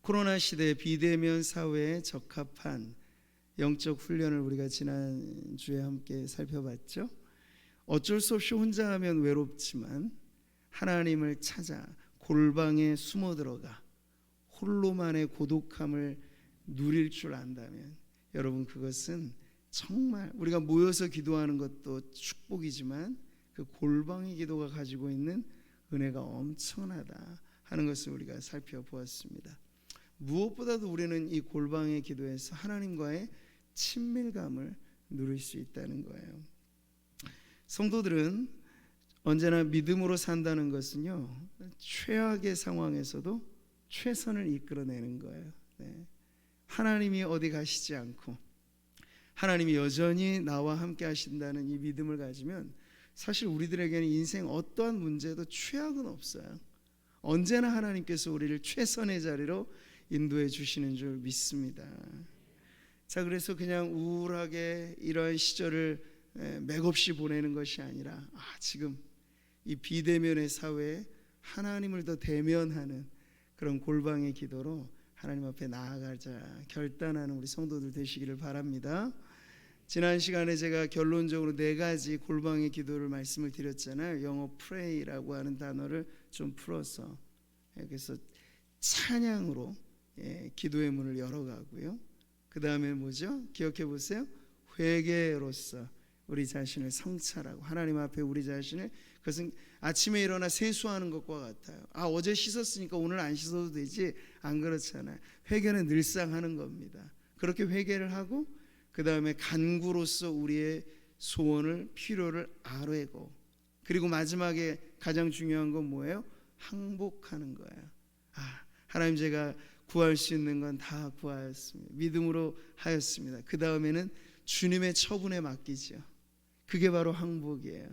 코로나 시대 비대면 사회에 적합한 영적 훈련을 우리가 지난주에 함께 살펴봤죠. 어쩔 수 없이 혼자 하면 외롭지만 하나님을 찾아 골방에 숨어 들어가 홀로만의 고독함을 누릴 줄 안다면 여러분, 그것은 정말 우리가 모여서 기도하는 것도 축복이지만 그 골방의 기도가 가지고 있는 은혜가 엄청나다 하는 것을 우리가 살펴보았습니다. 무엇보다도 우리는 이 골방의 기도에서 하나님과의 친밀감을 누릴 수 있다는 거예요. 성도들은 언제나 믿음으로 산다는 것은요, 최악의 상황에서도 최선을 이끌어내는 거예요. 하나님이 어디 가시지 않고 하나님이 여전히 나와 함께 하신다는 이 믿음을 가지면 사실 우리들에게는 인생 어떠한 문제도 최악은 없어요. 언제나 하나님께서 우리를 최선의 자리로 인도해 주시는 줄 믿습니다. 자, 그래서 그냥 우울하게 이러한 시절을 맥없이 보내는 것이 아니라 지금 이 비대면의 사회에 하나님을 더 대면하는 그런 골방의 기도로 하나님 앞에 나아가자 결단하는 우리 성도들 되시기를 바랍니다. 지난 시간에 제가 결론적으로 4가지 골방의 기도를 말씀을 드렸잖아요. 영어 pray라고 하는 단어를 좀 풀어서, 그래서 찬양으로 기도의 문을 열어가고요. 그 다음에 뭐죠? 기억해 보세요. 회개로서 우리 자신을 성찰하고 하나님 앞에 우리 자신을, 그것은 아침에 일어나 세수하는 것과 같아요. 어제 씻었으니까 오늘 안 씻어도 되지, 안 그렇잖아요. 회개는 늘상 하는 겁니다. 그렇게 회개를 하고 그 다음에 간구로서 우리의 소원을, 필요를 아뢰고, 그리고 마지막에 가장 중요한 건 뭐예요? 항복하는 거예요. 하나님, 제가 구할 수 있는 건 다 구하였습니다. 믿음으로 하였습니다. 그 다음에는 주님의 처분에 맡기죠. 그게 바로 항복이에요.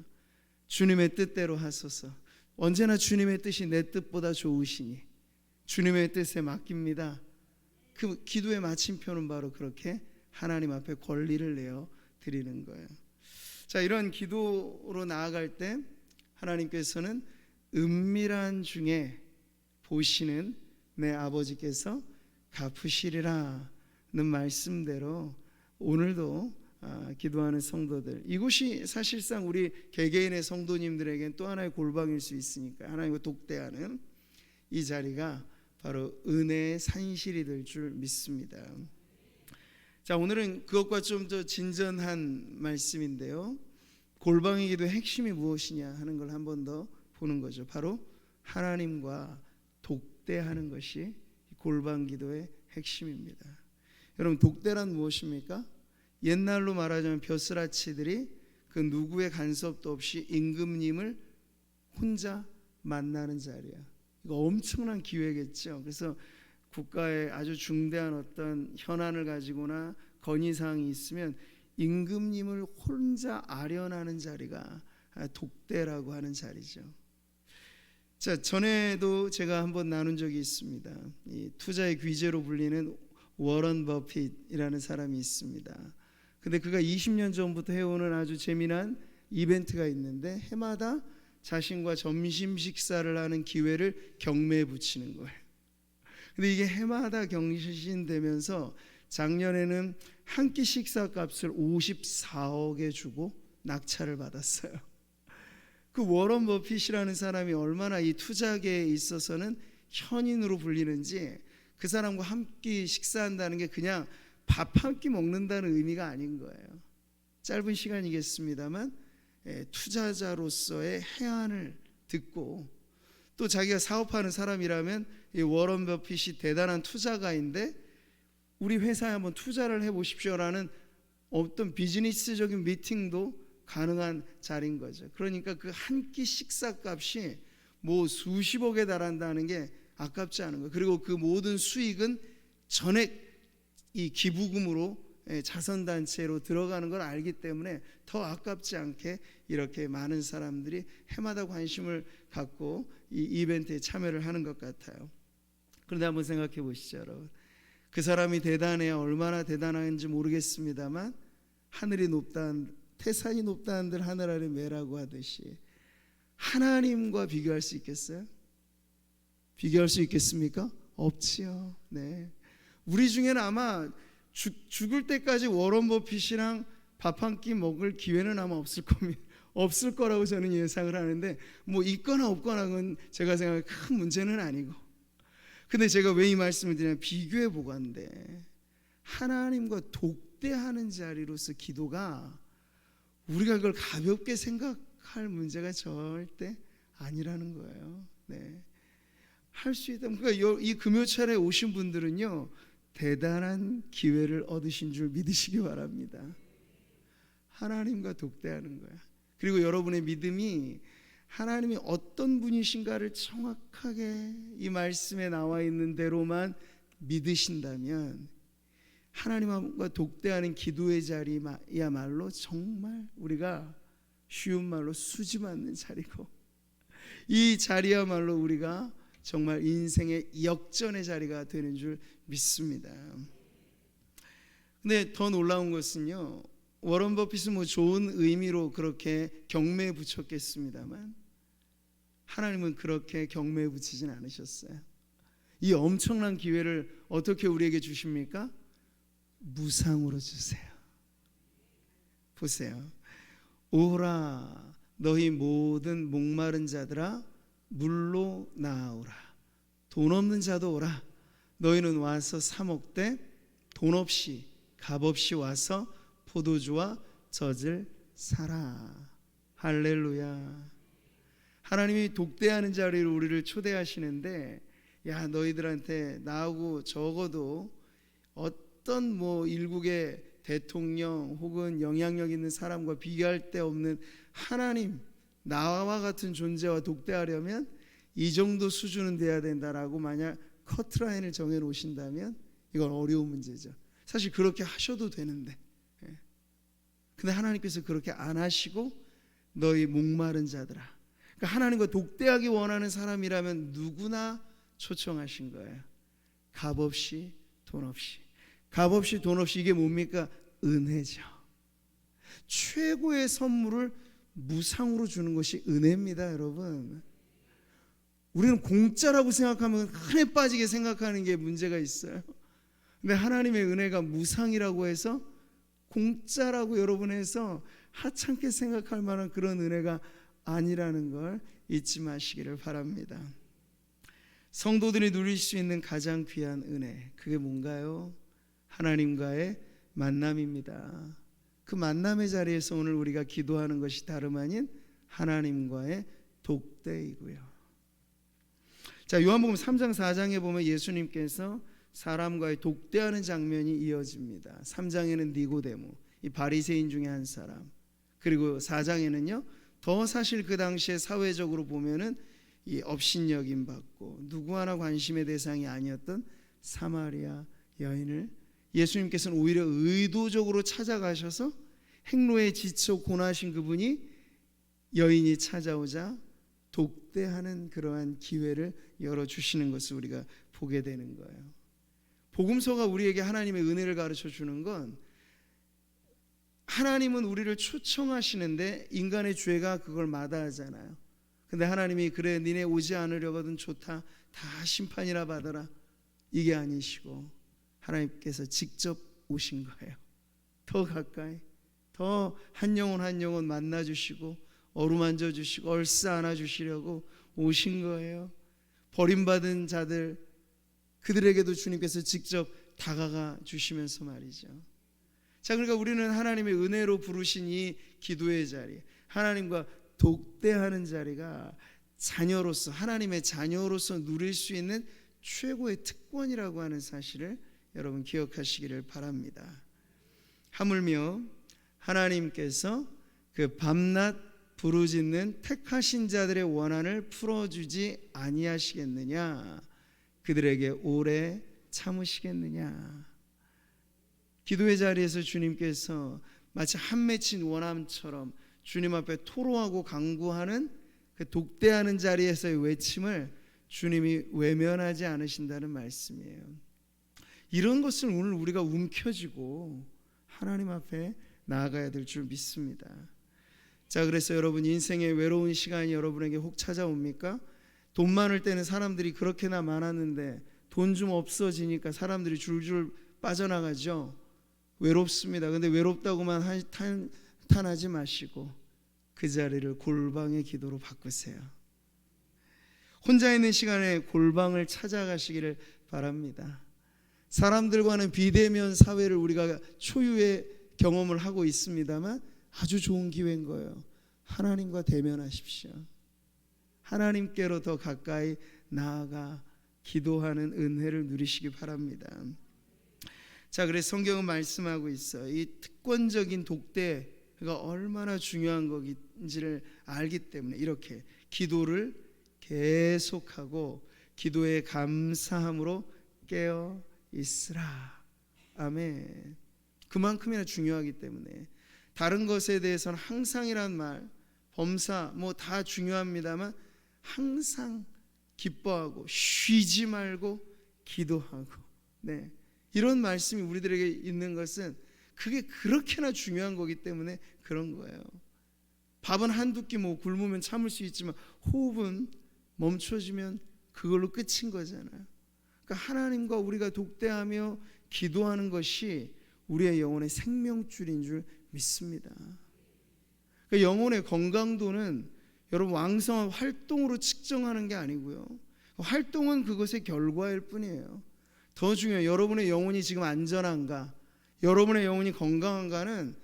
주님의 뜻대로 하소서. 언제나 주님의 뜻이 내 뜻보다 좋으시니 주님의 뜻에 맡깁니다. 그 기도의 마침표는 바로 그렇게 하나님 앞에 권리를 내어 드리는 거예요. 자, 이런 기도로 나아갈 때 하나님께서는 은밀한 중에 보시는 내 아버지께서 갚으시리라는 말씀대로 오늘도 기도하는 성도들, 이곳이 사실상 우리 개개인의 성도님들에겐 또 하나의 골방일 수 있으니까 하나님과 독대하는 이 자리가 바로 은혜의 산실이 될 줄 믿습니다. 자, 오늘은 그것과 좀 더 진전한 말씀인데요, 골방의 기도의 핵심이 무엇이냐 하는 걸 한 번 더 보는 거죠. 바로 하나님과 독대하는 것이 골방 기도의 핵심입니다. 여러분, 독대란 무엇입니까? 옛날로 말하자면 벼슬아치들이 그 누구의 간섭도 없이 임금님을 혼자 만나는 자리야. 이거 엄청난 기회겠죠. 그래서 국가에 아주 중대한 어떤 현안을 가지거나 건의사항이 있으면 임금님을 혼자 아련하는 자리가 독대라고 하는 자리죠. 자, 전에도 제가 한번 나눈 적이 있습니다. 이 투자의 귀재로 불리는 워런 버핏이라는 사람이 있습니다. 근데 그가 20년 전부터 해오는 아주 재미난 이벤트가 있는데 해마다 자신과 점심 식사를 하는 기회를 경매에 붙이는 거예요. 근데 이게 해마다 경신되면서 작년에는 한 끼 식사 값을 54억에 주고 낙찰을 받았어요. 그 워런 버핏이라는 사람이 얼마나 이 투자계에 있어서는 현인으로 불리는지, 그 사람과 한 끼 식사한다는 게 그냥 밥 한 끼 먹는다는 의미가 아닌 거예요. 짧은 시간이겠습니다만 투자자로서의 해안을 듣고, 또 자기가 사업하는 사람이라면 이 워런 버핏이 대단한 투자가인데 우리 회사에 한번 투자를 해보십시오라는 어떤 비즈니스적인 미팅도 가능한 자리인 거죠. 그러니까 그 한 끼 식사값이 뭐 수십억에 달한다는 게 아깝지 않은 거예요. 그리고 그 모든 수익은 전액 이 기부금으로 자선단체로 들어가는 걸 알기 때문에 더 아깝지 않게 이렇게 많은 사람들이 해마다 관심을 갖고 이 이벤트에 참여를 하는 것 같아요. 그런데 한번 생각해 보시죠, 여러분. 그 사람이 대단해야 얼마나 대단한지 모르겠습니다만 하늘이 높다, 태산이 높다 한들 하늘 아래 매라고 하듯이 하나님과 비교할 수 있겠어요? 비교할 수 있겠습니까? 없지요. 네. 우리 중에는 아마 죽을 때까지 워런 버핏이랑 밥 한 끼 먹을 기회는 아마 없을 거라고 저는 예상을 하는데, 뭐 있거나 없거나 는 제가 생각하기에 큰 문제는 아니고, 근데 제가 왜 이 말씀을 드리냐면 비교해 보건대 하나님과 독대하는 자리로서 기도가 우리가 그걸 가볍게 생각할 문제가 절대 아니라는 거예요. 네. 할 수 있다. 그러니까 이 금요철에 오신 분들은요, 대단한 기회를 얻으신 줄 믿으시기 바랍니다. 하나님과 독대하는 거야. 그리고 여러분의 믿음이 하나님이 어떤 분이신가를 정확하게 이 말씀에 나와 있는 대로만 믿으신다면 하나님과 독대하는 기도의 자리야말로 정말 우리가 쉬운 말로 수지 맞는 자리고, 이 자리야말로 우리가 정말 인생의 역전의 자리가 되는 줄 믿습니다. 근데 더 놀라운 것은요, 워런 버핏은 뭐 좋은 의미로 그렇게 경매에 붙였겠습니다만 하나님은 그렇게 경매에 붙이진 않으셨어요. 이 엄청난 기회를 어떻게 우리에게 주십니까? 무상으로 주세요. 보세요. 오라 너희 모든 목마른 자들아 물로 나아오라. 돈 없는 자도 오라. 너희는 와서 사 먹되 돈 없이 값 없이 와서 포도주와 젖을 사라. 할렐루야. 하나님이 독대하는 자리로 우리를 초대하시는데, 야 너희들한테 나하고 적어도 어떤 뭐 일국의 대통령 혹은 영향력 있는 사람과 비교할 데 없는 하나님, 나와 같은 존재와 독대하려면 이 정도 수준은 돼야 된다라고 만약 커트라인을 정해 놓으신다면 이건 어려운 문제죠. 사실 그렇게 하셔도 되는데, 근데 하나님께서 그렇게 안 하시고 너희 목마른 자들아, 그러니까 하나님과 독대하기 원하는 사람이라면 누구나 초청하신 거예요. 값 없이 돈 없이. 값 없이 돈 없이, 이게 뭡니까? 은혜죠. 최고의 선물을 무상으로 주는 것이 은혜입니다, 여러분. 우리는 공짜라고 생각하면 흔해 빠지게 생각하는 게 문제가 있어요. 근데 하나님의 은혜가 무상이라고 해서, 공짜라고 여러분 해서 하찮게 생각할 만한 그런 은혜가 아니라는 걸 잊지 마시기를 바랍니다. 성도들이 누릴 수 있는 가장 귀한 은혜, 그게 뭔가요? 하나님과의 만남입니다. 그 만남의 자리에서 오늘 우리가 기도하는 것이 다름 아닌 하나님과의 독대이고요. 자, 요한복음 3장 4장에 보면 예수님께서 사람과의 독대하는 장면이 이어집니다. 3장에는 니고데모, 이 바리새인 중에 한 사람, 그리고 4장에는요 더 사실 그 당시에 사회적으로 보면은 이 업신여김 받고 누구 하나 관심의 대상이 아니었던 사마리아 여인을 예수님께서는 오히려 의도적으로 찾아가셔서 행로에 지쳐 고나신 그분이 여인이 찾아오자 독대하는 그러한 기회를 열어주시는 것을 우리가 보게 되는 거예요. 복음서가 우리에게 하나님의 은혜를 가르쳐 주는 건, 하나님은 우리를 초청하시는데 인간의 죄가 그걸 마다하잖아요. 근데 하나님이 그래 니네 오지 않으려거든 좋다, 다 심판이라 받아라, 이게 아니시고 하나님께서 직접 오신 거예요. 더 가까이, 더 한 영혼 한 영혼 만나주시고 어루만져 주시고 얼싸 안아주시려고 오신 거예요. 버림받은 자들, 그들에게도 주님께서 직접 다가가 주시면서 말이죠. 자, 그러니까 우리는 하나님의 은혜로 부르신 이 기도의 자리, 하나님과 독대하는 자리가 자녀로서, 하나님의 자녀로서 누릴 수 있는 최고의 특권이라고 하는 사실을 여러분 기억하시기를 바랍니다. 하물며 하나님께서 그 밤낮 부르짖는 택하신 자들의 원한을 풀어주지 아니하시겠느냐, 그들에게 오래 참으시겠느냐. 기도의 자리에서 주님께서 마치 한 맺힌 원함처럼 주님 앞에 토로하고 간구하는 그 독대하는 자리에서의 외침을 주님이 외면하지 않으신다는 말씀이에요. 이런 것을 오늘 우리가 움켜쥐고 하나님 앞에 나아가야 될 줄 믿습니다. 자, 그래서 여러분, 인생의 외로운 시간이 여러분에게 혹 찾아옵니까? 돈 많을 때는 사람들이 그렇게나 많았는데 돈 좀 없어지니까 사람들이 줄줄 빠져나가죠. 외롭습니다. 근데 외롭다고만 탄하지 마시고 그 자리를 골방의 기도로 바꾸세요. 혼자 있는 시간에 골방을 찾아가시기를 바랍니다. 사람들과는 비대면 사회를 우리가 초유의 경험을 하고 있습니다만 아주 좋은 기회인 거예요. 하나님과 대면하십시오. 하나님께로 더 가까이 나아가 기도하는 은혜를 누리시기 바랍니다. 자, 그래서 성경은 말씀하고 있어요. 이 특권적인 독대가 얼마나 중요한 것인지를 알기 때문에 이렇게 기도를 계속하고 기도의 감사함으로 깨어 있으라. 아멘. 그만큼이나 중요하기 때문에 다른 것에 대해서는 항상이란 말, 범사 뭐 다 중요합니다만 항상 기뻐하고 쉬지 말고 기도하고, 네, 이런 말씀이 우리들에게 있는 것은 그게 그렇게나 중요한 거기 때문에 그런 거예요. 밥은 한두 끼 뭐 굶으면 참을 수 있지만 호흡은 멈춰지면 그걸로 끝인 거잖아요. 그러니까 하나님과 우리가 독대하며 기도하는 것이 우리의 영혼의 생명줄인 줄 믿습니다. 그러니까 영혼의 건강도는 여러분 왕성한 활동으로 측정하는 게 아니고요. 활동은 그것의 결과일 뿐이에요. 더 중요해요. 여러분의 영혼이 지금 안전한가, 여러분의 영혼이 건강한가는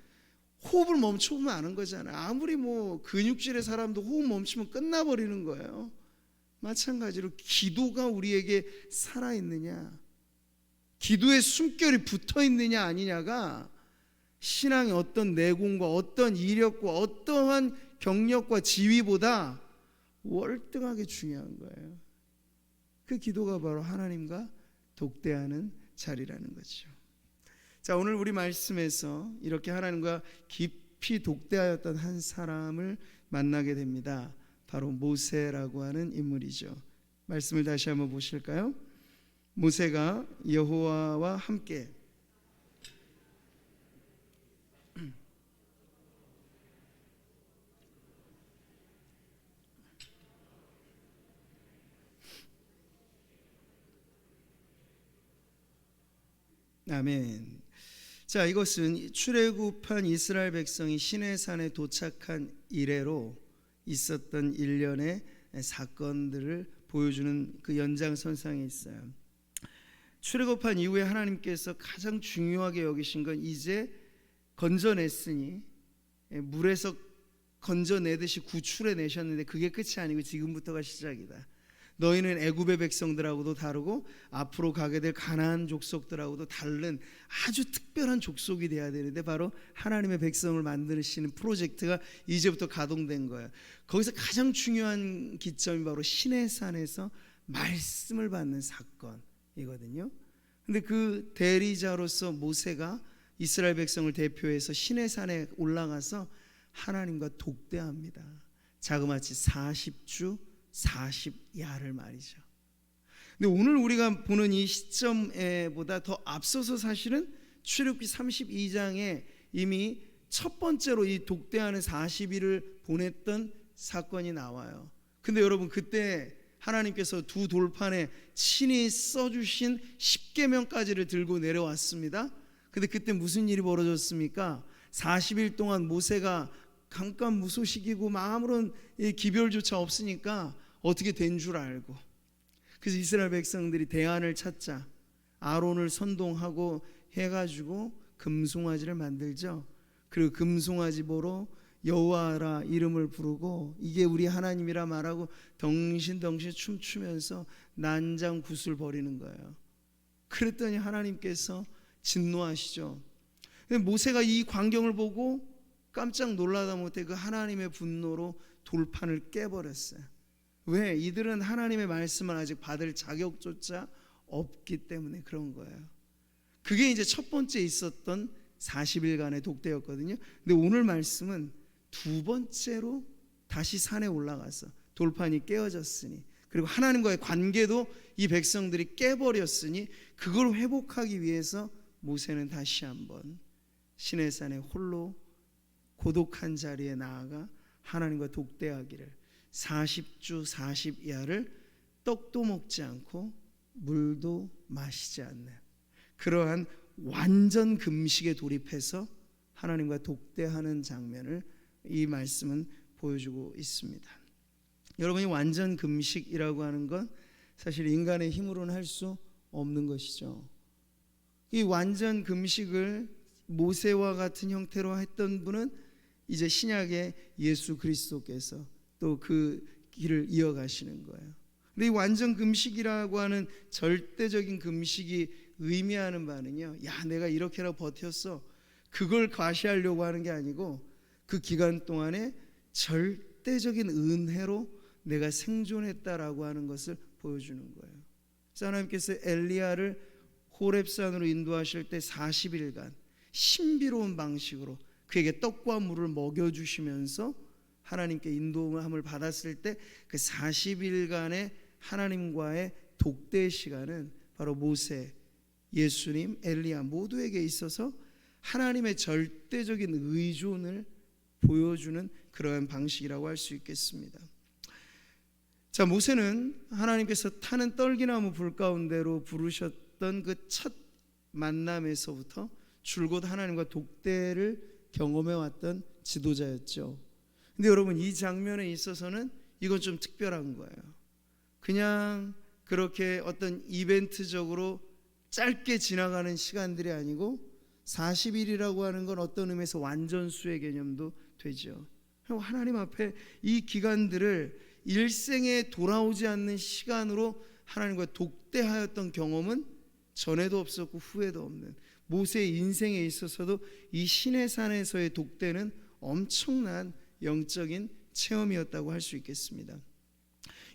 호흡을 멈춰보면 아는 거잖아요. 아무리 뭐 근육질의 사람도 호흡 멈추면 끝나버리는 거예요. 마찬가지로 기도가 우리에게 살아있느냐, 기도의 숨결이 붙어있느냐 아니냐가 신앙의 어떤 내공과 어떤 이력과 어떠한 경력과 지위보다 월등하게 중요한 거예요. 그 기도가 바로 하나님과 독대하는 자리라는 거죠. 자, 오늘 우리 말씀에서 이렇게 하나님과 깊이 독대하였던 한 사람을 만나게 됩니다. 바로 모세라고 하는 인물이죠. 말씀을 다시 한번 보실까요? 모세가 여호와와 함께 아멘. 자, 이것은 출애굽한 이스라엘 백성이 시내산에 도착한 이래로 있었던 일련의 사건들을 보여주는 그 연장선상에 있어요. 출애굽한 이후에 하나님께서 가장 중요하게 여기신 건 이제 건져냈으니, 물에서 건져내듯이 구출해내셨는데 그게 끝이 아니고 지금부터가 시작이다. 너희는 애굽의 백성들하고도 다르고 앞으로 가게 될 가나안 족속들하고도 다른 아주 특별한 족속이 돼야 되는데 바로 하나님의 백성을 만드시는 프로젝트가 이제부터 가동된 거예요. 거기서 가장 중요한 기점이 바로 시내산에서 말씀을 받는 사건이거든요. 근데 그 대리자로서 모세가 이스라엘 백성을 대표해서 시내산에 올라가서 하나님과 독대합니다. 자그마치 40주 40야를 말이죠. 근데 오늘 우리가 보는 이 시점보다 더 앞서서 사실은 출애굽기 32장에 이미 첫 번째로 이 독대하는 40일을 보냈던 사건이 나와요. 근데 여러분, 그때 하나님께서 두 돌판에 친히 써주신 10계명까지를 들고 내려왔습니다. 근데 그때 무슨 일이 벌어졌습니까? 40일 동안 모세가 깜깜무소식이고 아무런 기별조차 없으니까 어떻게 된 줄 알고, 그래서 이스라엘 백성들이 대안을 찾자 아론을 선동하고 해가지고 금송아지를 만들죠. 그리고 금송아지 보러 여호와라 이름을 부르고 이게 우리 하나님이라 말하고 덩신덩신 춤추면서 난장굿을 벌이는 거예요. 그랬더니 하나님께서 진노하시죠. 모세가 이 광경을 보고 깜짝 놀라다 못해 그 하나님의 분노로 돌판을 깨버렸어요. 왜? 이들은 하나님의 말씀을 아직 받을 자격조차 없기 때문에 그런 거예요. 그게 이제 첫 번째 있었던 40일간의 독대였거든요. 근데 오늘 말씀은 두 번째로 다시 산에 올라가서 돌판이 깨어졌으니, 그리고 하나님과의 관계도 이 백성들이 깨버렸으니 그걸 회복하기 위해서 모세는 다시 한번 시내산에 홀로 고독한 자리에 나아가 하나님과 독대하기를 40주 40야를 떡도 먹지 않고 물도 마시지 않는 그러한 완전 금식에 돌입해서 하나님과 독대하는 장면을 이 말씀은 보여주고 있습니다. 여러분이 완전 금식이라고 하는 건 사실 인간의 힘으로는 할 수 없는 것이죠. 이 완전 금식을 모세와 같은 형태로 했던 분은 이제 신약의 예수 그리스도께서 또 그 길을 이어가시는 거예요. 근데 이 완전 금식이라고 하는 절대적인 금식이 의미하는 바는요, 야 내가 이렇게라도 버텼어, 그걸 과시하려고 하는 게 아니고 그 기간 동안에 절대적인 은혜로 내가 생존했다라고 하는 것을 보여주는 거예요. 그래서 하나님께서 엘리야를 호렙산으로 인도하실 때 40일간 신비로운 방식으로 그에게 떡과 물을 먹여주시면서 하나님께 인도함을 받았을 때 그 40일간의 하나님과의 독대 시간은 바로 모세, 예수님, 엘리야 모두에게 있어서 하나님의 절대적인 의존을 보여주는 그러한 방식이라고 할 수 있겠습니다. 자, 모세는 하나님께서 타는 떨기나무 불 가운데로 부르셨던 그 첫 만남에서부터 줄곧 하나님과 독대를 경험해 왔던 지도자였죠. 근데 여러분, 이 장면에 있어서는 이건 좀 특별한 거예요. 그냥 그렇게 어떤 이벤트적으로 짧게 지나가는 시간들이 아니고 40일이라고 하는 건 어떤 의미에서 완전수의 개념도 되죠. 하나님 앞에 이 기간들을 일생에 돌아오지 않는 시간으로 하나님과 독대하였던 경험은 전에도 없었고 후에도 없는 모세의 인생에 있어서도 이 시내산에서의 독대는 엄청난 영적인 체험이었다고 할 수 있겠습니다.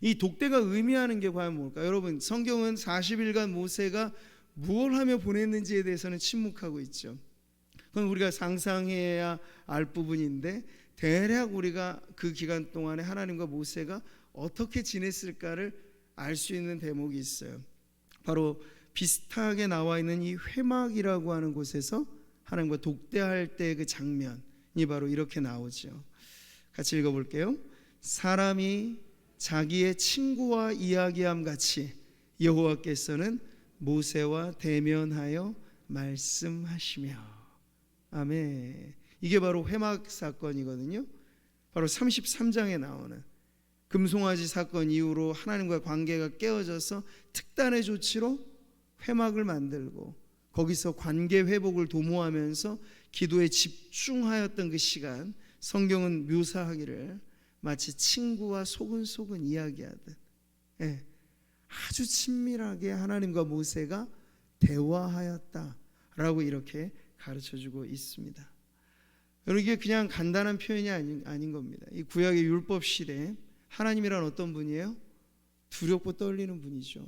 이 독대가 의미하는 게 과연 뭘까요? 여러분, 성경은 40일간 모세가 무엇을 하며 보냈는지에 대해서는 침묵하고 있죠. 그건 우리가 상상해야 알 부분인데 대략 우리가 그 기간 동안에 하나님과 모세가 어떻게 지냈을까를 알 수 있는 대목이 있어요. 바로 비슷하게 나와 있는 이 회막이라고 하는 곳에서 하나님과 독대할 때 그 장면이 바로 이렇게 나오죠. 같이 읽어볼게요. 사람이 자기의 친구와 이야기함 같이 여호와께서는 모세와 대면하여 말씀하시며. 아멘. 이게 바로 회막 사건이거든요. 바로 33장에 나오는 금송아지 사건 이후로 하나님과 관계가 깨어져서 특단의 조치로 회막을 만들고 거기서 관계 회복을 도모하면서 기도에 집중하였던 그 시간, 성경은 묘사하기를 마치 친구와 소근소근 이야기하듯, 아주 친밀하게 하나님과 모세가 대화하였다라고 이렇게 가르쳐주고 있습니다. 여러분, 이게 그냥 간단한 표현이 아닌 겁니다. 이 구약의 율법 시대에 하나님이란 어떤 분이에요? 두렵고 떨리는 분이죠.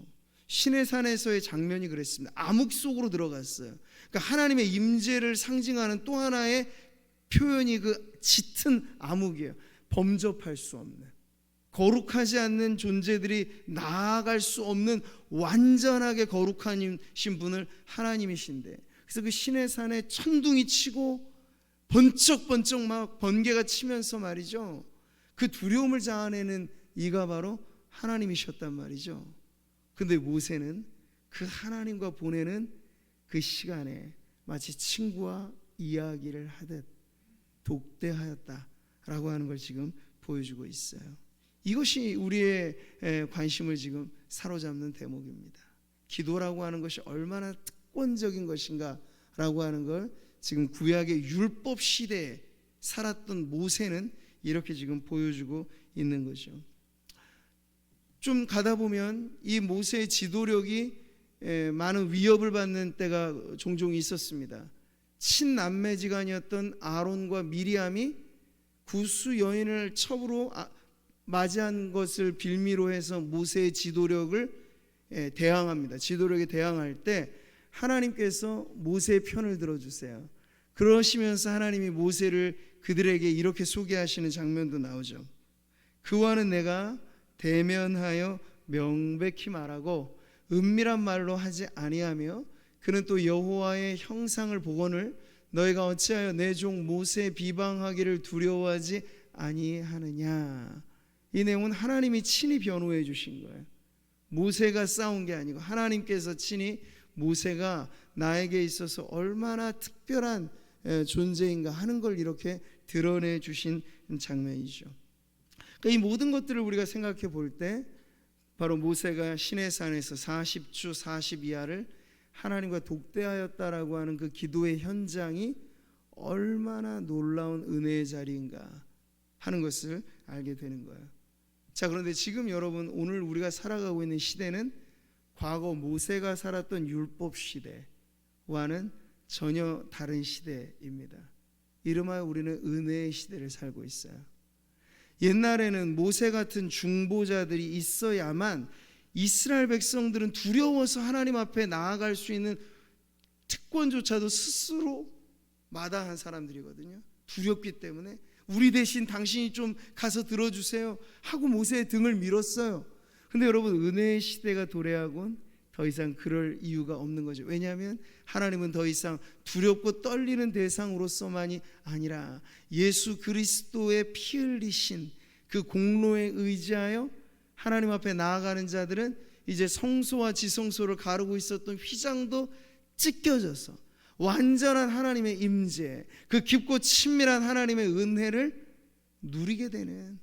시내산에서의 장면이 그랬습니다. 암흑 속으로 들어갔어요. 그러니까 하나님의 임재를 상징하는 또 하나의 표현이 그 짙은 암흑이에요. 범접할 수 없는, 거룩하지 않는 존재들이 나아갈 수 없는 완전하게 거룩하신 분을 하나님이신데, 그래서 그 시내산에 천둥이 치고 번쩍번쩍 막 번개가 치면서 말이죠, 그 두려움을 자아내는 이가 바로 하나님이셨단 말이죠. 근데 모세는 그 하나님과 보내는 그 시간에 마치 친구와 이야기를 하듯 독대하였다라고 하는 걸 지금 보여주고 있어요. 이것이 우리의 관심을 지금 사로잡는 대목입니다. 기도라고 하는 것이 얼마나 특권적인 것인가라고 하는 걸 지금 구약의 율법 시대에 살았던 모세는 이렇게 지금 보여주고 있는 거죠. 좀 가다 보면 이 모세의 지도력이 많은 위협을 받는 때가 종종 있었습니다. 친남매지간이었던 아론과 미리암이 구스 여인을 첩으로 맞이한 것을 빌미로 해서 모세의 지도력을 대항합니다. 지도력에 대항할 때 하나님께서 모세의 편을 들어주세요. 그러시면서 하나님이 모세를 그들에게 이렇게 소개하시는 장면도 나오죠. 그와는 내가 대면하여 명백히 말하고 은밀한 말로 하지 아니하며 그는 또 여호와의 형상을 보거늘 너희가 어찌하여 내 종 모세 비방하기를 두려워하지 아니하느냐. 이 내용은 하나님이 친히 변호해 주신 거예요. 모세가 싸운 게 아니고 하나님께서 친히 모세가 나에게 있어서 얼마나 특별한 존재인가 하는 걸 이렇게 드러내 주신 장면이죠. 그러니까 이 모든 것들을 우리가 생각해 볼 때 바로 모세가 시내산에서 40주 40이하를 하나님과 독대하였다라고 하는 그 기도의 현장이 얼마나 놀라운 은혜의 자리인가 하는 것을 알게 되는 거예요. 자, 그런데 지금 여러분, 오늘 우리가 살아가고 있는 시대는 과거 모세가 살았던 율법 시대와는 전혀 다른 시대입니다. 이름하여 우리는 은혜의 시대를 살고 있어요. 옛날에는 모세 같은 중보자들이 있어야만 이스라엘 백성들은 두려워서 하나님 앞에 나아갈 수 있는 특권조차도 스스로 마다한 사람들이거든요. 두렵기 때문에 우리 대신 당신이 좀 가서 들어주세요 하고 모세의 등을 밀었어요. 근데 여러분, 은혜의 시대가 도래하곤 더 이상 그럴 이유가 없는 거죠. 왜냐하면 하나님은 더 이상 두렵고 떨리는 대상으로서만이 아니라 예수 그리스도의 피 흘리신 그 공로에 의지하여 하나님 앞에 나아가는 자들은 이제 성소와 지성소를 가르고 있었던 휘장도 찢겨져서 완전한 하나님의 임재, 그 깊고 친밀한 하나님의 은혜를 누리게 되는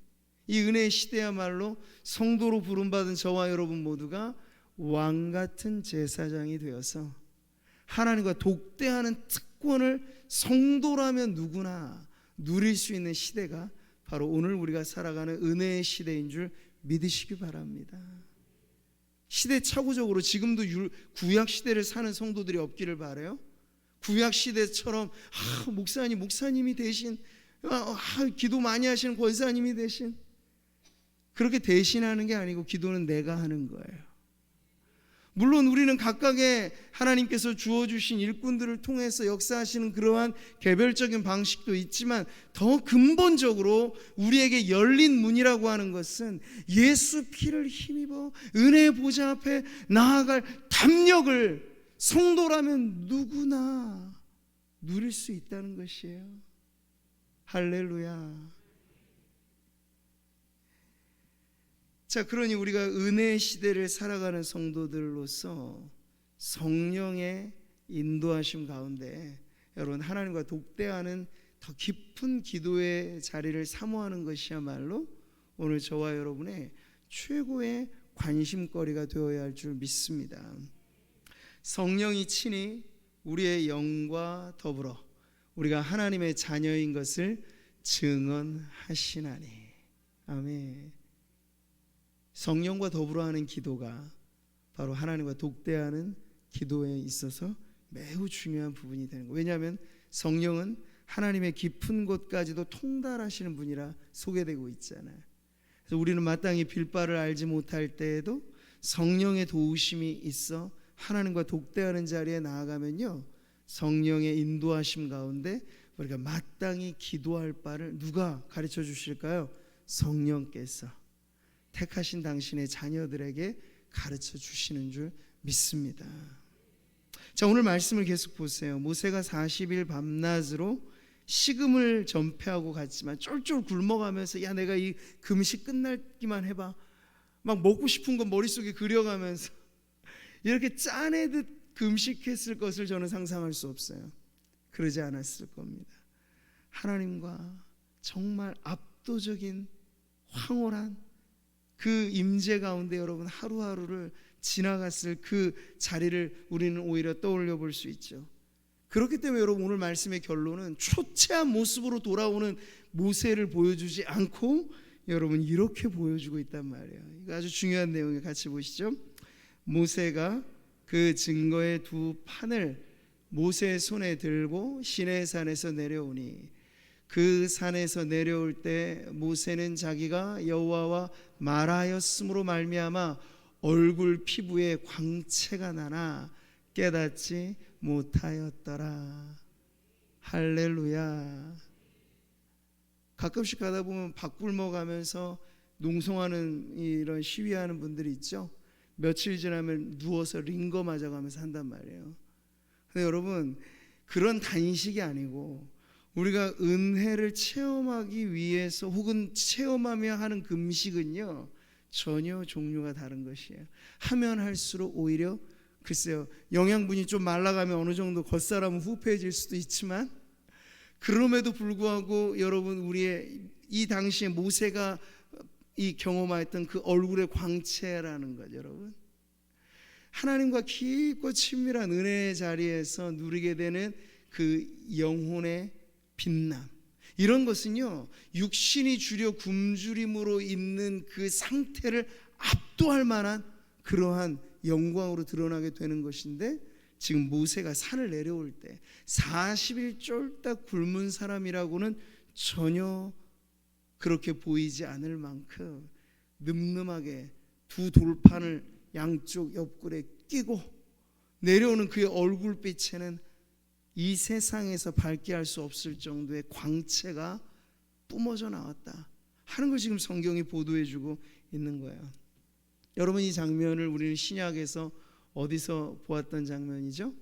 이 은혜의 시대야말로 성도로 부름받은 저와 여러분 모두가 왕같은 제사장이 되어서 하나님과 독대하는 특권을 성도라면 누구나 누릴 수 있는 시대가 바로 오늘 우리가 살아가는 은혜의 시대인 줄 믿으시기 바랍니다. 시대착오적으로 지금도 구약 시대를 사는 성도들이 없기를 바라요. 구약 시대처럼 목사님이 대신 기도 많이 하시는 권사님이 대신, 그렇게 대신하는 게 아니고 기도는 내가 하는 거예요. 물론 우리는 각각의 하나님께서 주어주신 일꾼들을 통해서 역사하시는 그러한 개별적인 방식도 있지만 더 근본적으로 우리에게 열린 문이라고 하는 것은 예수 피를 힘입어 은혜의 보좌 앞에 나아갈 담력을 성도라면 누구나 누릴 수 있다는 것이에요. 할렐루야. 자, 그러니 우리가 은혜의 시대를 살아가는 성도들로서 성령의 인도하심 가운데 여러분, 하나님과 독대하는 더 깊은 기도의 자리를 사모하는 것이야말로 오늘 저와 여러분의 최고의 관심거리가 되어야 할 줄 믿습니다. 성령이 친히 우리의 영과 더불어 우리가 하나님의 자녀인 것을 증언하시나니. 아멘. 성령과 더불어 하는 기도가 바로 하나님과 독대하는 기도에 있어서 매우 중요한 부분이 되는 거예요. 왜냐하면 성령은 하나님의 깊은 곳까지도 통달하시는 분이라 소개되고 있잖아요. 그래서 우리는 마땅히 빌 바를 알지 못할 때에도 성령의 도우심이 있어 하나님과 독대하는 자리에 나아가면요, 성령의 인도하심 가운데 우리가 마땅히 기도할 바를 누가 가르쳐 주실까요? 성령께서 택하신 당신의 자녀들에게 가르쳐 주시는 줄 믿습니다. 자, 오늘 말씀을 계속 보세요. 모세가 40일 밤낮으로 식음을 전폐하고 갔지만 쫄쫄 굶어가면서, 야, 내가 이 금식 끝날기만 해봐, 막 먹고 싶은 건 머릿속에 그려가면서 이렇게 짜내듯 금식했을 것을 저는 상상할 수 없어요. 그러지 않았을 겁니다. 하나님과 정말 압도적인 황홀한 그 임재 가운데 여러분 하루하루를 지나갔을 그 자리를 우리는 오히려 떠올려 볼 수 있죠. 그렇기 때문에 여러분, 오늘 말씀의 결론은 초췌한 모습으로 돌아오는 모세를 보여주지 않고 여러분 이렇게 보여주고 있단 말이에요. 이거 아주 중요한 내용을 같이 보시죠. 모세가 그 증거의 두 판을 모세의 손에 들고 시내산에서 내려오니 그 산에서 내려올 때 모세는 자기가 여호와와 말하였으므로 말미암아 얼굴 피부에 광채가 나나 깨닫지 못하였더라. 할렐루야. 가끔씩 가다 보면 밥 굶어가면서 농성하는 이런 시위하는 분들이 있죠. 며칠 지나면 누워서 링거 맞아가면서 한단 말이에요. 근데 여러분, 그런 단식이 아니고 우리가 은혜를 체험하기 위해서 혹은 체험하며 하는 금식은요, 전혀 종류가 다른 것이에요. 하면 할수록 오히려 글쎄요, 영양분이 좀 말라가면 어느 정도 겉사람은 후패해질 수도 있지만, 그럼에도 불구하고 여러분, 우리의 이 당시에 모세가 이 경험하였던 그 얼굴의 광채라는 것, 여러분, 하나님과 깊고 친밀한 은혜의 자리에서 누리게 되는 그 영혼의 빛남, 이런 것은요, 육신이 주려 굶주림으로 있는 그 상태를 압도할 만한 그러한 영광으로 드러나게 되는 것인데, 지금 모세가 산을 내려올 때 40일 쫄딱 굶은 사람이라고는 전혀 그렇게 보이지 않을 만큼 늠름하게 두 돌판을 양쪽 옆구리에 끼고 내려오는 그의 얼굴빛에는 이 세상에서 밝게 할 수 없을 정도의 광채가 뿜어져 나왔다 하는 걸 지금 성경이 보도해 주고 있는 거예요. 여러분, 이 장면을 우리는 신약에서 어디서 보았던 장면이죠?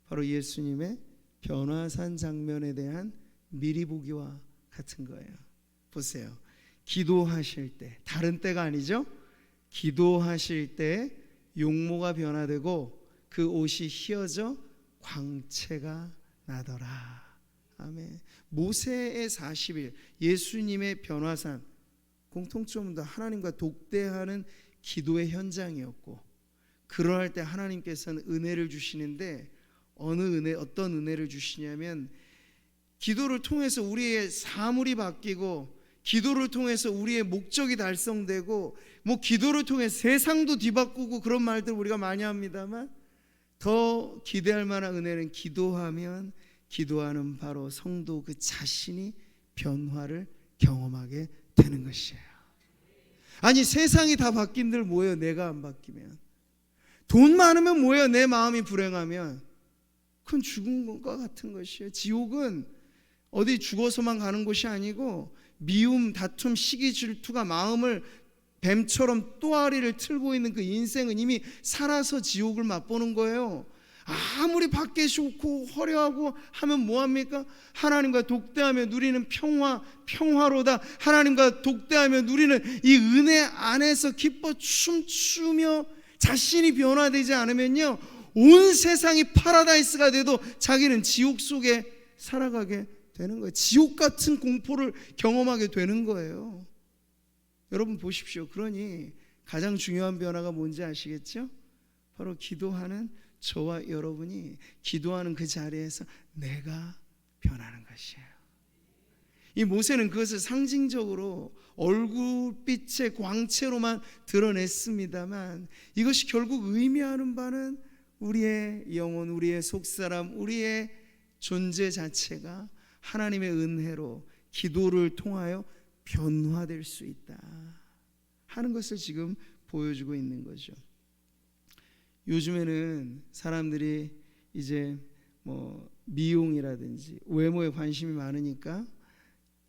바로 예수님의 변화산 장면에 대한 미리 보기와 같은 거예요. 보세요. 기도하실 때, 다른 때가 아니죠? 기도하실 때 용모가 변화되고 그 옷이 휘어져 광채가 나더라. 아멘. 모세의 40일, 예수님의 변화산, 공통점도 하나님과 독대하는 기도의 현장이었고, 그러할 때 하나님께서는 은혜를 주시는데, 어떤 은혜를 주시냐면, 기도를 통해서 우리의 사물이 바뀌고, 기도를 통해서 우리의 목적이 달성되고, 기도를 통해 세상도 뒤바꾸고, 그런 말들 우리가 많이 합니다만, 더 기대할 만한 은혜는 기도하면 기도하는 바로 성도 그 자신이 변화를 경험하게 되는 것이에요. 아니, 세상이 다 바뀐들 뭐예요? 내가 안 바뀌면. 돈 많으면 뭐예요? 내 마음이 불행하면. 그건 죽은 것과 같은 것이에요. 지옥은 어디 죽어서만 가는 곳이 아니고, 미움, 다툼, 시기, 질투가 마음을 뱀처럼 또아리를 틀고 있는 그 인생은 이미 살아서 지옥을 맛보는 거예요. 아무리 밖에 좋고 화려하고 하면 뭐합니까? 하나님과 독대하며 누리는 평화로다. 하나님과 독대하며 누리는 이 은혜 안에서 기뻐 춤추며 자신이 변화되지 않으면요, 온 세상이 파라다이스가 돼도 자기는 지옥 속에 살아가게 되는 거예요. 지옥 같은 공포를 경험하게 되는 거예요. 여러분 보십시오. 그러니 가장 중요한 변화가 뭔지 아시겠죠? 바로 기도하는 저와 여러분이 기도하는 그 자리에서 내가 변하는 것이에요. 이 모세는 그것을 상징적으로 얼굴빛의 광채로만 드러냈습니다만, 이것이 결국 의미하는 바는 우리의 영혼, 우리의 속사람, 우리의 존재 자체가 하나님의 은혜로 기도를 통하여 변화될 수 있다 하는 것을 지금 보여주고 있는 거죠. 요즘에는 사람들이 이제 미용이라든지 외모에 관심이 많으니까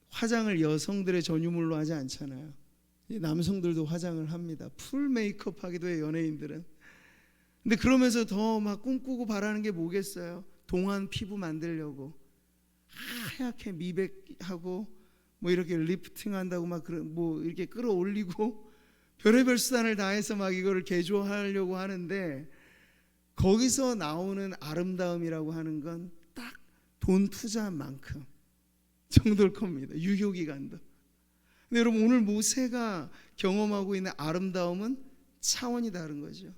화장을 여성들의 전유물로 하지 않잖아요. 남성들도 화장을 합니다. 풀 메이크업 하기도 해요, 연예인들은. 근데 그러면서 더 막 꿈꾸고 바라는 게 뭐겠어요? 동안 피부 만들려고 하얗게 미백하고 이렇게 리프팅 한다고 이렇게 끌어올리고 별의별 수단을 다해서 막 이거를 개조하려고 하는데, 거기서 나오는 아름다움이라고 하는 건 딱 돈 투자한 만큼 정도일 겁니다. 유효기간도. 근데 여러분, 오늘 모세가 경험하고 있는 아름다움은 차원이 다른 거죠.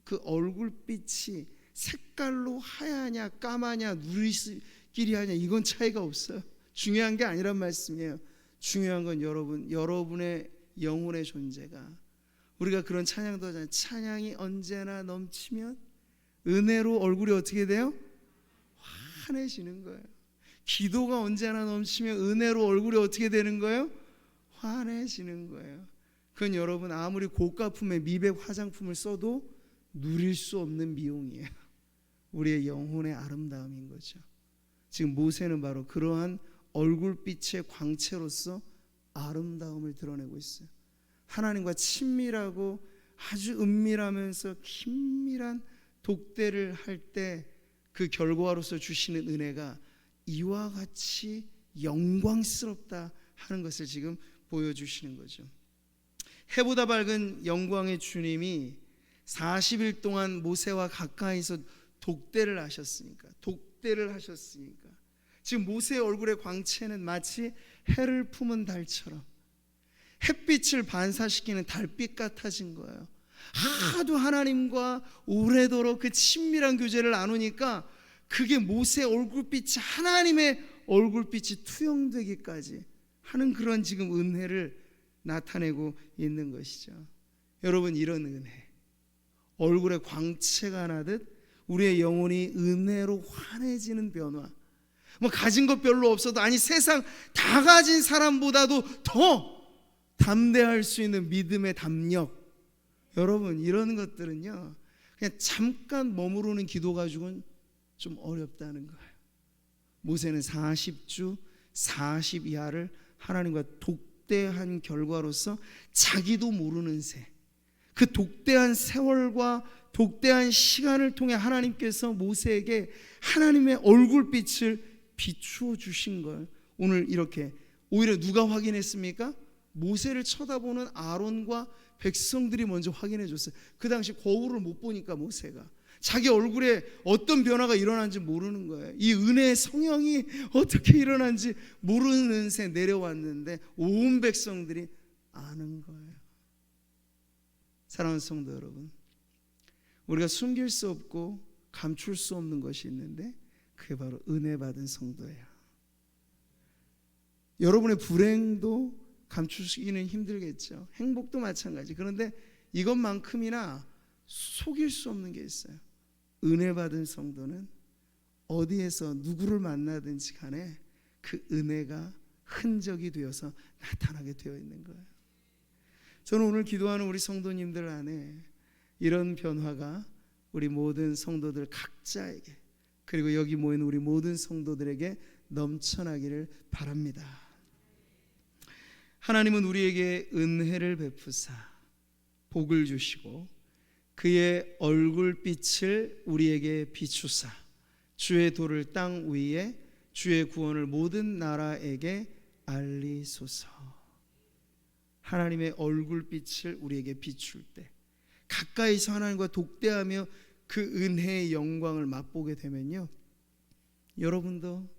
그 얼굴빛이 색깔로 하얗냐 까마냐 누리끼리 하냐 이건 차이가 없어요. 중요한 게 아니란 말씀이에요. 중요한 건 여러분의 영혼의 존재가, 우리가 그런 찬양도 하잖아요. 찬양이 언제나 넘치면 은혜로 얼굴이 어떻게 돼요? 환해지는 거예요. 기도가 언제나 넘치면 은혜로 얼굴이 어떻게 되는 거예요? 환해지는 거예요. 그건 여러분 아무리 고가품의 미백 화장품을 써도 누릴 수 없는 미용이에요. 우리의 영혼의 아름다움인 거죠. 지금 모세는 바로 그러한 얼굴빛의 광채로서 아름다움을 드러내고 있어요. 하나님과 친밀하고 아주 은밀하면서 긴밀한 독대를 할 때 그 결과로서 주시는 은혜가 이와 같이 영광스럽다 하는 것을 지금 보여주시는 거죠. 해보다 밝은 영광의 주님이 40일 동안 모세와 가까이서 독대를 하셨으니까 지금 모세의 얼굴의 광채는 마치 해를 품은 달처럼 햇빛을 반사시키는 달빛 같아진 거예요. 하도 하나님과 오래도록 그 친밀한 교제를 나누니까 그게 모세의 얼굴빛이 하나님의 얼굴빛이 투영되기까지 하는 그런 지금 은혜를 나타내고 있는 것이죠. 여러분, 이런 은혜, 얼굴에 광채가 나듯 우리의 영혼이 은혜로 환해지는 변화, 뭐 가진 것 별로 없어도, 아니 세상 다 가진 사람보다도 더 담대할 수 있는 믿음의 담력, 여러분 이런 것들은요 그냥 잠깐 머무르는 기도 가지고는 좀 어렵다는 거예요. 모세는 40주 40야를 하나님과 독대한 결과로서 자기도 모르는 새, 그 독대한 세월과 독대한 시간을 통해 하나님께서 모세에게 하나님의 얼굴빛을 비추어 주신 걸 오늘 이렇게 오히려 누가 확인했습니까? 모세를 쳐다보는 아론과 백성들이 먼저 확인해 줬어요. 그 당시 거울을 못 보니까 모세가 자기 얼굴에 어떤 변화가 일어난지 모르는 거예요. 이 은혜의 성령이 어떻게 일어난지 모르는 새 내려왔는데 온 백성들이 아는 거예요. 사랑하는 성도 여러분, 우리가 숨길 수 없고 감출 수 없는 것이 있는데 그게 바로 은혜 받은 성도예요. 여러분의 불행도 감추기는 힘들겠죠. 행복도 마찬가지. 그런데 이것만큼이나 속일 수 없는 게 있어요. 은혜 받은 성도는 어디에서 누구를 만나든지 간에 그 은혜가 흔적이 되어서 나타나게 되어 있는 거예요. 저는 오늘 기도하는 우리 성도님들 안에 이런 변화가 우리 모든 성도들 각자에게, 그리고 여기 모인 우리 모든 성도들에게 넘쳐나기를 바랍니다. 하나님은 우리에게 은혜를 베푸사 복을 주시고 그의 얼굴빛을 우리에게 비추사 주의 도를 땅 위에 주의 구원을 모든 나라에게 알리소서. 하나님의 얼굴빛을 우리에게 비출 때 가까이서 하나님과 독대하며 그 은혜의 영광을 맛보게 되면요, 여러분도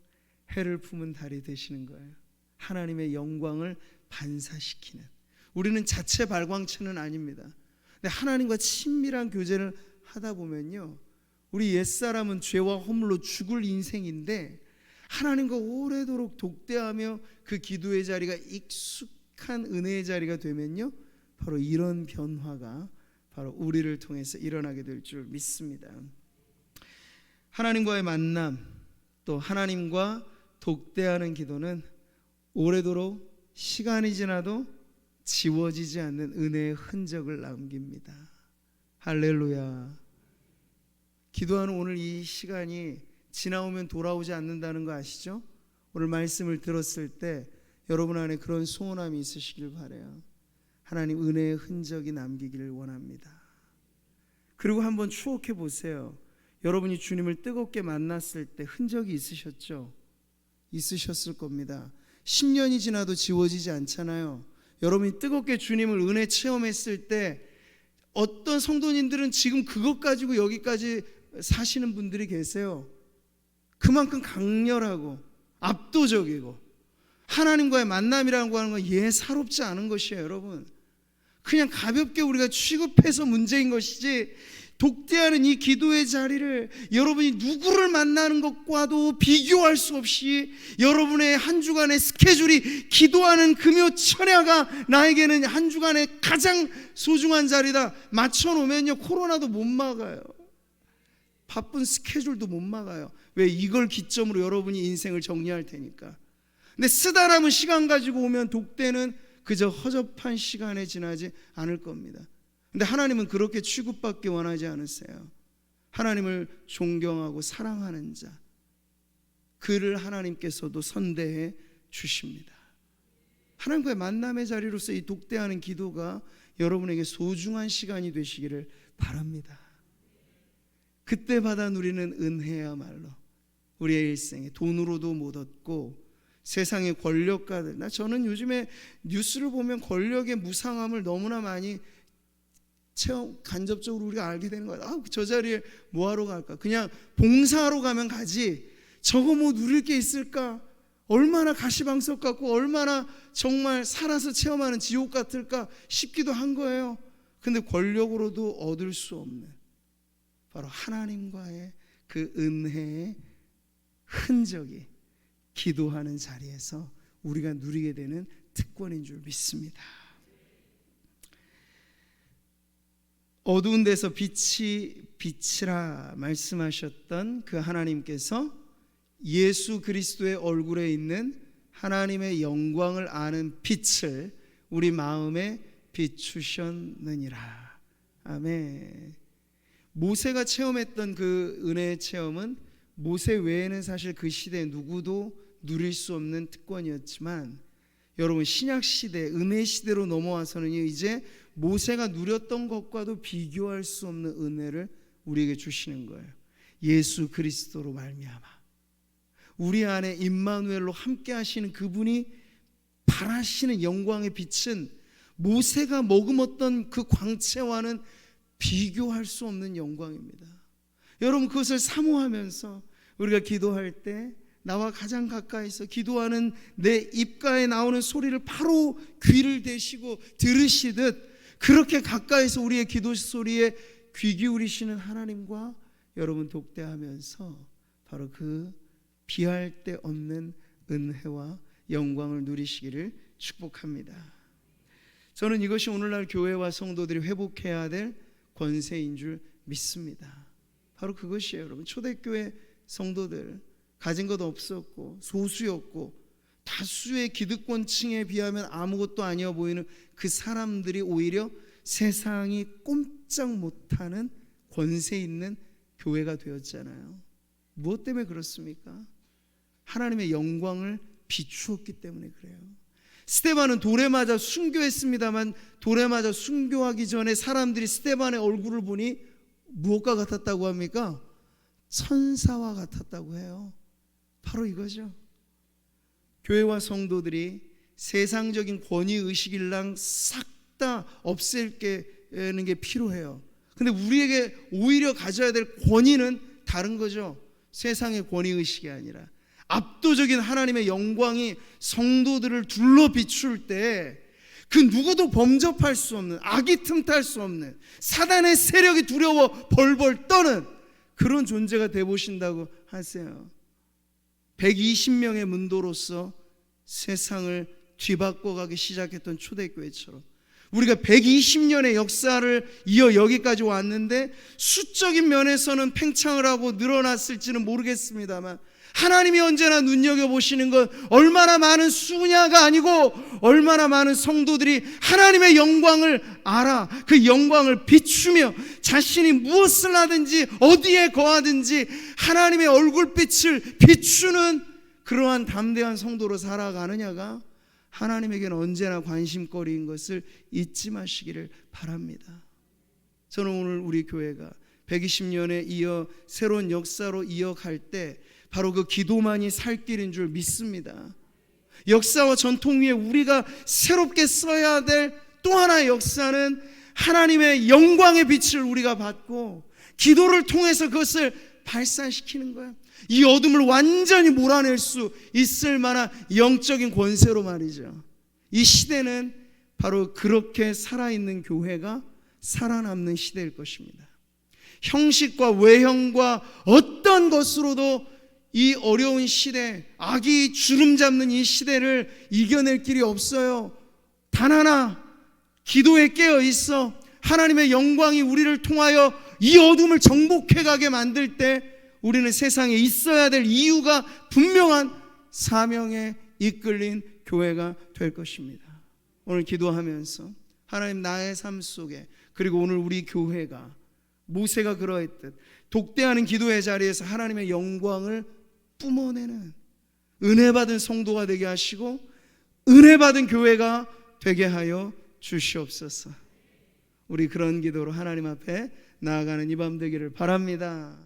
해를 품은 달이 되시는 거예요. 하나님의 영광을 반사시키는, 우리는 자체 발광체는 아닙니다. 근데 하나님과 친밀한 교제를 하다 보면요, 우리 옛사람은 죄와 허물로 죽을 인생인데 하나님과 오래도록 독대하며 그 기도의 자리가 익숙한 은혜의 자리가 되면요, 바로 이런 변화가 바로 우리를 통해서 일어나게 될 줄 믿습니다. 하나님과의 만남, 또 하나님과 독대하는 기도는 오래도록 시간이 지나도 지워지지 않는 은혜의 흔적을 남깁니다. 할렐루야. 기도하는 오늘 이 시간이 지나오면 돌아오지 않는다는 거 아시죠? 오늘 말씀을 들었을 때 여러분 안에 그런 소원함이 있으시길 바라요. 하나님 은혜의 흔적이 남기기를 원합니다. 그리고 한번 추억해 보세요. 여러분이 주님을 뜨겁게 만났을 때 흔적이 있으셨죠? 있으셨을 겁니다. 10년이 지나도 지워지지 않잖아요. 여러분이 뜨겁게 주님을 은혜 체험했을 때 어떤 성도님들은 지금 그것 가지고 여기까지 사시는 분들이 계세요. 그만큼 강렬하고 압도적이고 하나님과의 만남이라고 하는 건 예사롭지 않은 것이에요. 여러분, 그냥 가볍게 우리가 취급해서 문제인 것이지, 독대하는 이 기도의 자리를 여러분이 누구를 만나는 것과도 비교할 수 없이 여러분의 한 주간의 스케줄이 기도하는 금요 천야가 나에게는 한 주간의 가장 소중한 자리다 맞춰놓으면요, 코로나도 못 막아요. 바쁜 스케줄도 못 막아요. 왜? 이걸 기점으로 여러분이 인생을 정리할 테니까. 근데 쓰다 남은 시간 가지고 오면 독대는 그저 허접한 시간에 지나지 않을 겁니다. 근데 하나님은 그렇게 취급받기 원하지 않으세요. 하나님을 존경하고 사랑하는 자, 그를 하나님께서도 선대해 주십니다. 하나님과의 만남의 자리로서 이 독대하는 기도가 여러분에게 소중한 시간이 되시기를 바랍니다. 그때 받아 누리는 은혜야말로 우리의 일생에 돈으로도 못 얻고 세상의 권력가들, 저는 요즘에 뉴스를 보면 권력의 무상함을 너무나 많이 간접적으로 우리가 알게 되는 거예요. 저 자리에 뭐하러 갈까? 그냥 봉사하러 가면 가지 저거 뭐 누릴 게 있을까? 얼마나 가시방석 같고 얼마나 정말 살아서 체험하는 지옥 같을까 싶기도 한 거예요. 근데 권력으로도 얻을 수 없는 바로 하나님과의 그 은혜의 흔적이 기도하는 자리에서 우리가 누리게 되는 특권인 줄 믿습니다. 어두운 데서 빛이 비치라 말씀하셨던 그 하나님께서 예수 그리스도의 얼굴에 있는 하나님의 영광을 아는 빛을 우리 마음에 비추셨느니라. 아멘. 모세가 체험했던 그 은혜의 체험은 모세 외에는 사실 그 시대에 누구도 누릴 수 없는 특권이었지만, 여러분 신약 시대, 은혜 시대로 넘어와서는 이제 모세가 누렸던 것과도 비교할 수 없는 은혜를 우리에게 주시는 거예요. 예수 그리스도로 말미암아 우리 안에 임마누엘로 함께 하시는 그분이 발하시는 영광의 빛은 모세가 머금었던 그 광채와는 비교할 수 없는 영광입니다. 여러분 그것을 사모하면서 우리가 기도할 때 나와 가장 가까이서 기도하는 내 입가에 나오는 소리를 바로 귀를 대시고 들으시듯 그렇게 가까이서 우리의 기도 소리에 귀 기울이시는 하나님과 여러분 독대하면서 바로 그 비할 데 없는 은혜와 영광을 누리시기를 축복합니다. 저는 이것이 오늘날 교회와 성도들이 회복해야 될 권세인 줄 믿습니다. 바로 그것이에요. 여러분 초대교회 성도들 가진 것 없었고 소수였고 다수의 기득권층에 비하면 아무것도 아니어 보이는 그 사람들이 오히려 세상이 꼼짝 못하는 권세 있는 교회가 되었잖아요. 무엇 때문에 그렇습니까? 하나님의 영광을 비추었기 때문에 그래요. 스데반은 돌에 맞아 순교했습니다만 돌에 맞아 순교하기 전에 사람들이 스데반의 얼굴을 보니 무엇과 같았다고 합니까? 천사와 같았다고 해요. 바로 이거죠. 교회와 성도들이 세상적인 권위의식일랑 싹 다 없애는 게 필요해요. 근데 우리에게 오히려 가져야 될 권위는 다른 거죠. 세상의 권위의식이 아니라 압도적인 하나님의 영광이 성도들을 둘러 비출 때 그 누구도 범접할 수 없는, 악이 틈탈 수 없는, 사단의 세력이 두려워 벌벌 떠는 그런 존재가 되보신다고 하세요. 120명의 문도로서 세상을 뒤바꿔가기 시작했던 초대교회처럼 우리가 120년의 역사를 이어 여기까지 왔는데 수적인 면에서는 팽창을 하고 늘어났을지는 모르겠습니다만 하나님이 언제나 눈여겨보시는 건 얼마나 많은 수냐가 아니고 얼마나 많은 성도들이 하나님의 영광을 알아 그 영광을 비추며 자신이 무엇을 하든지 어디에 거하든지 하나님의 얼굴빛을 비추는 그러한 담대한 성도로 살아가느냐가 하나님에게는 언제나 관심거리인 것을 잊지 마시기를 바랍니다. 저는 오늘 우리 교회가 120년에 이어 새로운 역사로 이어갈 때 바로 그 기도만이 살 길인 줄 믿습니다. 역사와 전통 위에 우리가 새롭게 써야 될 또 하나의 역사는 하나님의 영광의 빛을 우리가 받고 기도를 통해서 그것을 발산시키는 거야. 이 어둠을 완전히 몰아낼 수 있을 만한 영적인 권세로 말이죠. 이 시대는 바로 그렇게 살아있는 교회가 살아남는 시대일 것입니다. 형식과 외형과 어떤 것으로도 이 어려운 시대, 악이 주름 잡는 이 시대를 이겨낼 길이 없어요. 단 하나, 기도에 깨어 있어 하나님의 영광이 우리를 통하여 이 어둠을 정복해가게 만들 때 우리는 세상에 있어야 될 이유가 분명한 사명에 이끌린 교회가 될 것입니다. 오늘 기도하면서 하나님 나의 삶 속에 그리고 오늘 우리 교회가 모세가 그러했듯 독대하는 기도의 자리에서 하나님의 영광을 뿜어내는 은혜 받은 성도가 되게 하시고 은혜 받은 교회가 되게 하여 주시옵소서. 우리 그런 기도로 하나님 앞에 나아가는 이 밤 되기를 바랍니다.